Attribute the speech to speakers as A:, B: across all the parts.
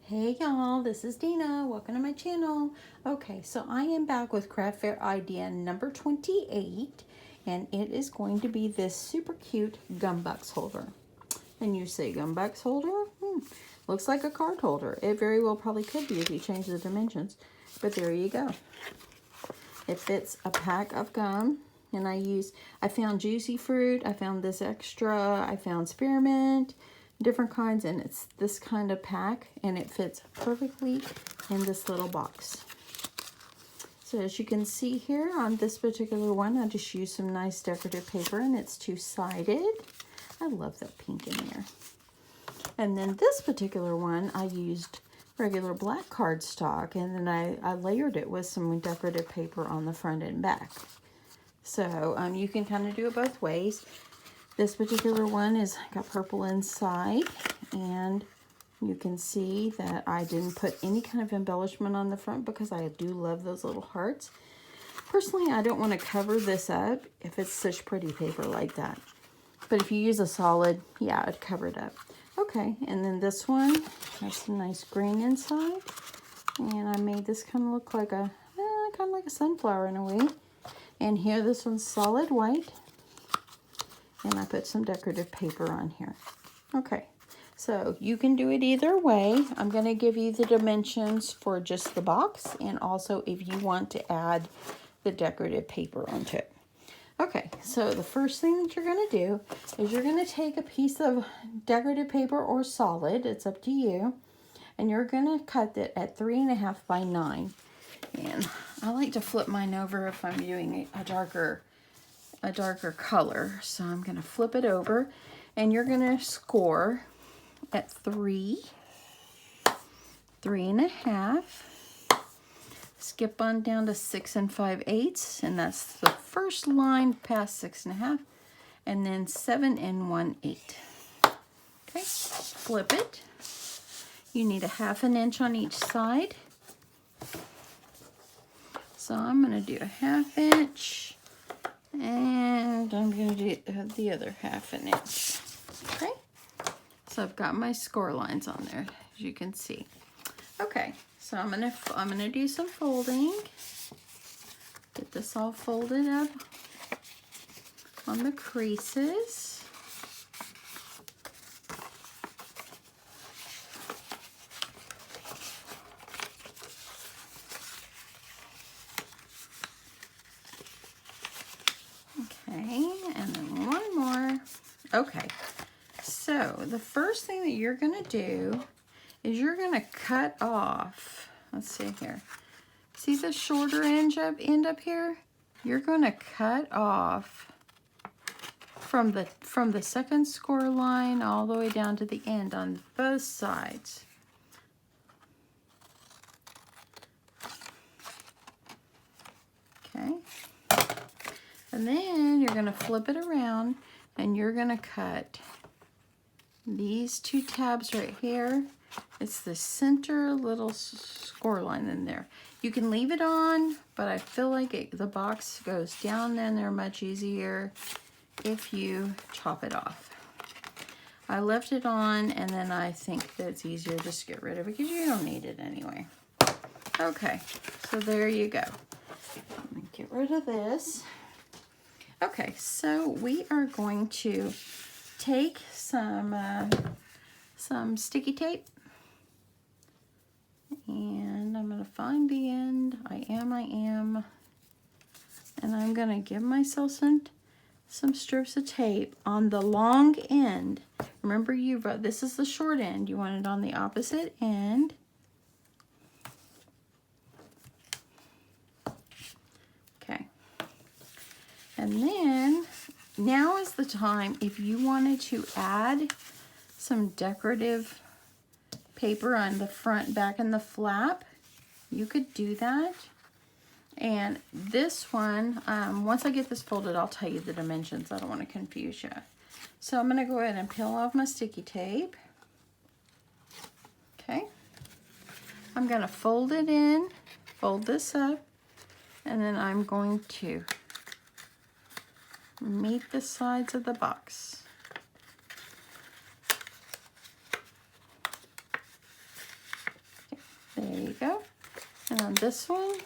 A: Hey y'all, this is Dina. Welcome to my channel. Okay, so I am back with craft fair idea number 28, and it is going to be this super cute gum box holder. And you say gum box holder? Looks like a card holder. It very well probably could be if you change the dimensions, but there you go. It fits a pack of gum, and I found juicy fruit, I found this extra, I found spearmint, different kinds, and it's this kind of pack, and it fits perfectly in this little box. So as you can see here on this particular one, I just used some nice decorative paper, and it's two-sided. I love that pink in there. And then this particular one, I used regular black cardstock, and then I layered it with some decorative paper on the front and back. So you can kind of do it both ways. This particular one is got purple inside, and you can see that I didn't put any kind of embellishment on the front because I do love those little hearts. Personally, I don't want to cover this up if it's such pretty paper like that. But if you use a solid, yeah, I'd cover it up. Okay, and then this one has some nice green inside, and I made this kind of look like a kind of like a sunflower in a way. And here, this one's solid white. And I put some decorative paper on here. Okay, so you can do it either way. I'm going to give you the dimensions for just the box, and also if you want to add the decorative paper onto it. Okay, so the first thing that you're going to do is you're going to take a piece of decorative paper or solid, it's up to you, and you're going to cut it at 3.5 by 9. And I like to flip mine over if I'm doing a darker color. So I'm going to flip it over, and you're going to score at 3, 3.5, skip on down to 6 5/8, and that's the first line past 6.5, and then 7 1/8. Okay, flip it. You need 1/2 inch on each side. So I'm going to do 1/2 inch. And I'm going to do the other 1/2 inch. Okay, so I've got my score lines on there, as you can see. Okay, so I'm gonna do some folding. Get this all folded up on the creases. Okay, and then one more. Okay, so the first thing that you're going to do is you're going to cut off, let's see here. See the shorter end up here? You're going to cut off from the second score line all the way down to the end on both sides. Okay. And then you're going to flip it around, and you're going to cut these 2 tabs right here. It's the center little score line in there. You can leave it on, but I feel like the box goes down in there much easier if you chop it off. I left it on, and then I think that it's easier just to get rid of it because you don't need it anyway. Okay, so there you go. I'm going to get rid of this. Okay, so we are going to take some sticky tape, and I'm going to find the end. I am, and I'm going to give myself some strips of tape on the long end. Remember, this is the short end. You want it on the opposite end. Okay. And then, now is the time, if you wanted to add some decorative paper on the front, back, and the flap, you could do that. And this one, once I get this folded, I'll tell you the dimensions. I don't want to confuse you. So I'm going to go ahead and peel off my sticky tape. Okay. I'm going to fold it in, fold this up, and then I'm going to meet the sides of the box. There you go. And on this one,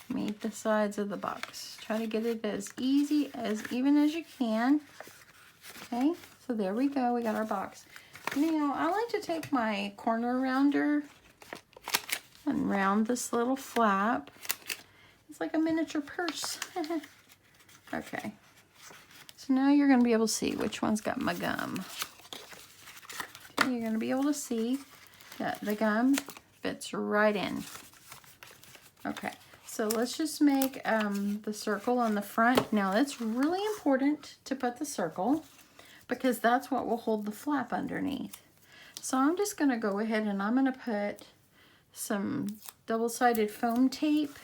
A: meet the sides of the box. Try to get it as easy, as even as you can. Okay, so there we go. We got our box. Now, I like to take my corner rounder and round this little flap. It's like a miniature purse. Okay. So now you're going to be able to see which one's got my gum. Okay, you're going to be able to see that the gum fits right in. Okay, so let's just make the circle on the front. Now, it's really important to put the circle because that's what will hold the flap underneath. So I'm just going to go ahead and I'm going to put some double-sided foam tape,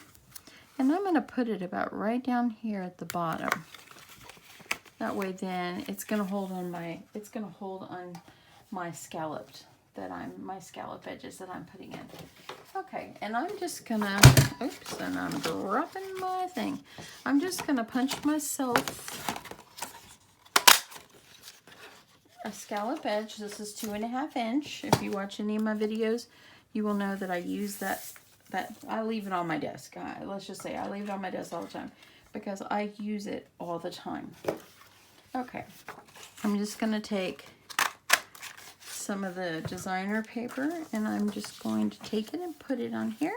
A: and I'm going to put it about right down here at the bottom. That way then it's going to hold on my scalloped my scallop edges that I'm putting in. Okay, and I'm just gonna, oops, and I'm dropping my thing. I'm just gonna punch myself a scallop edge. This is 2.5 inch. If you watch any of my videos, you will know that I use that I leave it on my desk. Let's just say I leave it on my desk all the time because I use it all the time. Okay, I'm just gonna take some of the designer paper and I'm just going to take it and put it on here.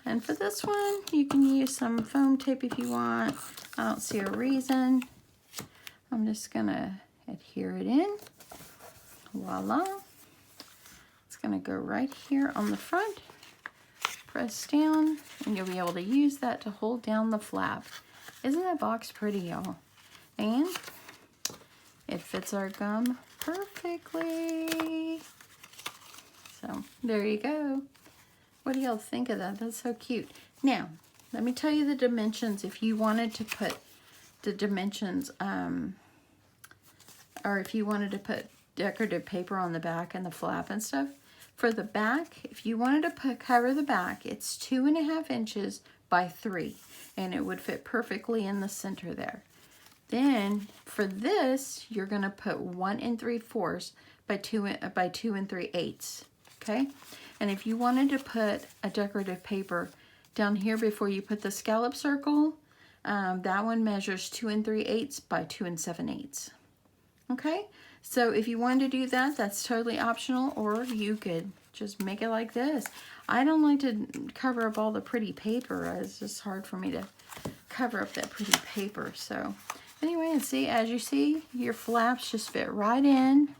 A: And for this one, you can use some foam tape if you want. I don't see a reason. I'm just gonna adhere it in. Voila. It's gonna go right here on the front. Press down and you'll be able to use that to hold down the flap. Isn't that box pretty, y'all? And it fits our gum perfectly. So there you go. What do y'all think of that? That's so cute. Now, let me tell you the dimensions. If you wanted to put the dimensions, or if you wanted to put decorative paper on the back and the flap and stuff, for the back, if you wanted to cover the back, it's 2.5 inches by 3, and it would fit perfectly in the center there. Then for this, you're gonna put 1 3/4 by 2 3/8. Okay, and if you wanted to put a decorative paper down here before you put the scallop circle, that one measures 2 3/8 by 2 7/8. Okay, so if you wanted to do that, that's totally optional, or you could just make it like this. I don't like to cover up all the pretty paper. It's just hard for me to cover up that pretty paper. So anyway, and see, as you see, your flaps just fit right in.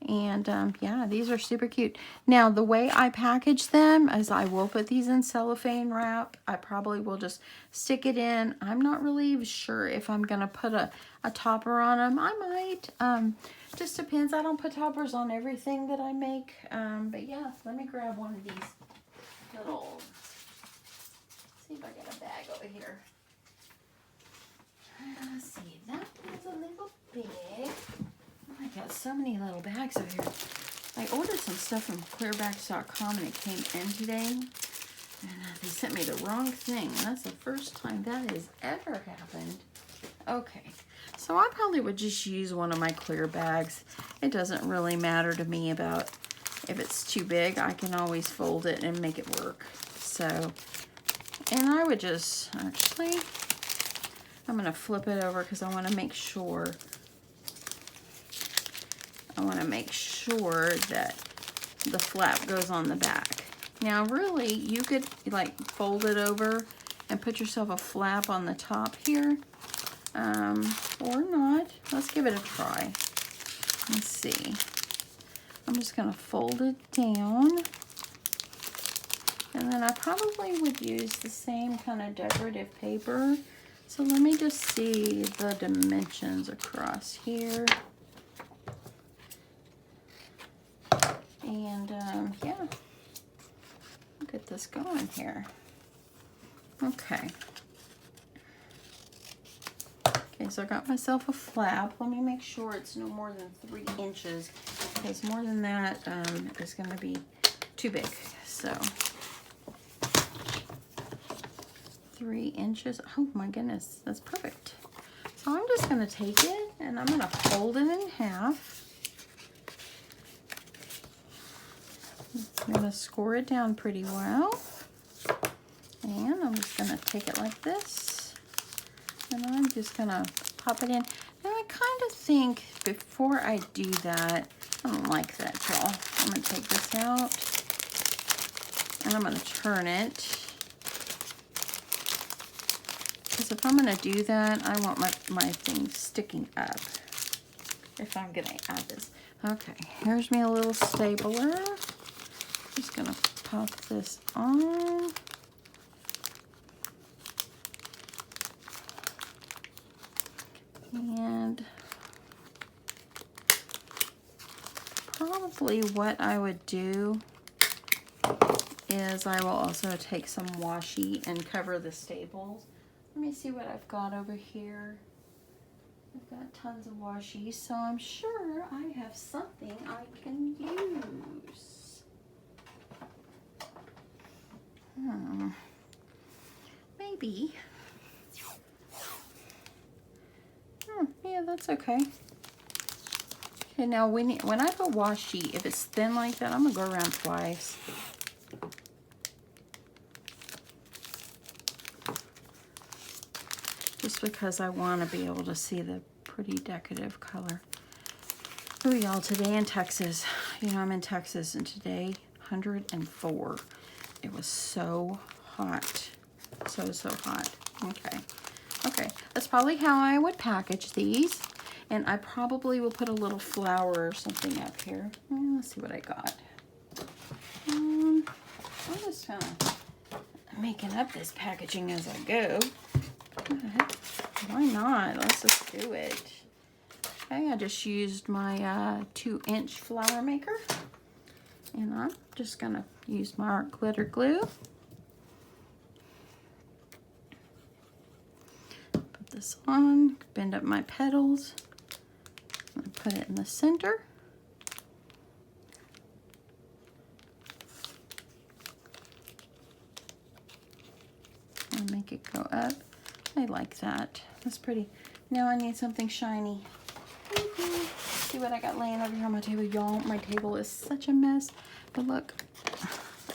A: And yeah, these are super cute. Now, the way I package them is I will put these in cellophane wrap. I probably will just stick it in. I'm not really sure if I'm going to put a topper on them. I might. Just depends. I don't put toppers on everything that I make. But yeah, let me grab one of these little... See if I get a bag over here. Let's see, that one's a little big. Oh, I got so many little bags over here. I ordered some stuff from clearbags.com and it came in today. And they sent me the wrong thing. And that's the first time that has ever happened. Okay, so I probably would just use one of my clear bags. It doesn't really matter to me about if it's too big. I can always fold it and make it work. So, and I would just, actually, I'm going to flip it over because I want to make sure that the flap goes on the back. Now, really, you could like fold it over and put yourself a flap on the top here, or not. Let's give it a try. Let's see. I'm just going to fold it down. And then I probably would use the same kind of decorative paper. So let me just see the dimensions across here. And yeah, we'll get this going here. Okay. Okay, so I got myself a flap. Let me make sure it's no more than 3 inches. Because more than that is going to be too big. So 3 inches. Oh my goodness, that's perfect. So I'm just going to take it and I'm going to fold it in half. I'm going to score it down pretty well. And I'm just going to take it like this. And I'm just going to pop it in. Now I kind of think before I do that, I don't like that, y'all. I'm going to take this out. And I'm going to turn it. Because if I'm going to do that, I want my thing sticking up. If I'm going to add this. Okay, here's me a little stapler. Just going to pop this on. And probably what I would do is I will also take some washi and cover the staples. Let me see what I've got over here. I've got tons of washi, so I'm sure I have something I can use. Maybe. Yeah, that's okay. Okay, now when I put washi, if it's thin like that, I'm gonna go around twice. Just because I want to be able to see the pretty decorative color. Oh, y'all, today in Texas, you know, I'm in Texas, and today, 104. It was so hot. So hot. Okay, that's probably how I would package these. And I probably will put a little flower or something up here. Let's see what I got. I'm just kind of making up this packaging as I go. But why not? Let's just do it. Okay, I just used my 2-inch flower maker. And I'm just going to use my art glitter glue. Put this on, bend up my petals. I'm going to put it in the center. And make it go up. I like that. That's pretty. Now I need something shiny. See what I got laying over here on my table, y'all. My table is such a mess. But look.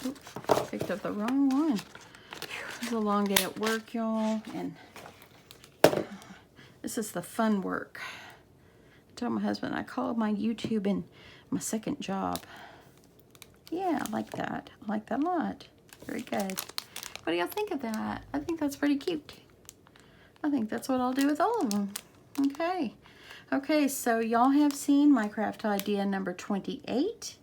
A: Oops, picked up the wrong one. It was a long day at work, y'all. And this is the fun work. I told my husband I called my YouTube and my second job. Yeah, I like that. I like that a lot. Very good. What do y'all think of that? I think that's pretty cute. I think that's what I'll do with all of them. Okay, so y'all have seen my craft idea number 28.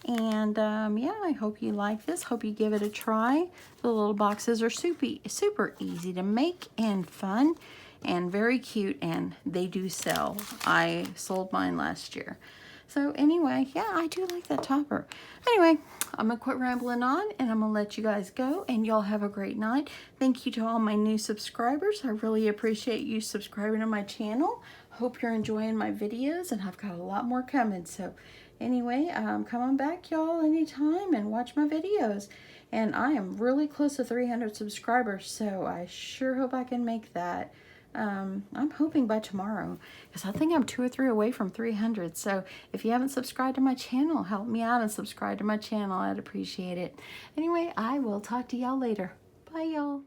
A: And yeah, I hope you like this. Hope you give it a try. The little boxes are super easy to make and fun and very cute, and they do sell. I sold mine last year. So anyway, yeah, I do like that topper. Anyway, I'm going to quit rambling on, and I'm going to let you guys go, and y'all have a great night. Thank you to all my new subscribers. I really appreciate you subscribing to my channel. Hope you're enjoying my videos, and I've got a lot more coming. So anyway, come on back, y'all, anytime and watch my videos. And I am really close to 300 subscribers, so I sure hope I can make that. I'm hoping by tomorrow, because I think I'm 2 or 3 away from 300. So if you haven't subscribed to my channel, help me out and subscribe to my channel. I'd appreciate it. Anyway, I will talk to y'all later. Bye, y'all.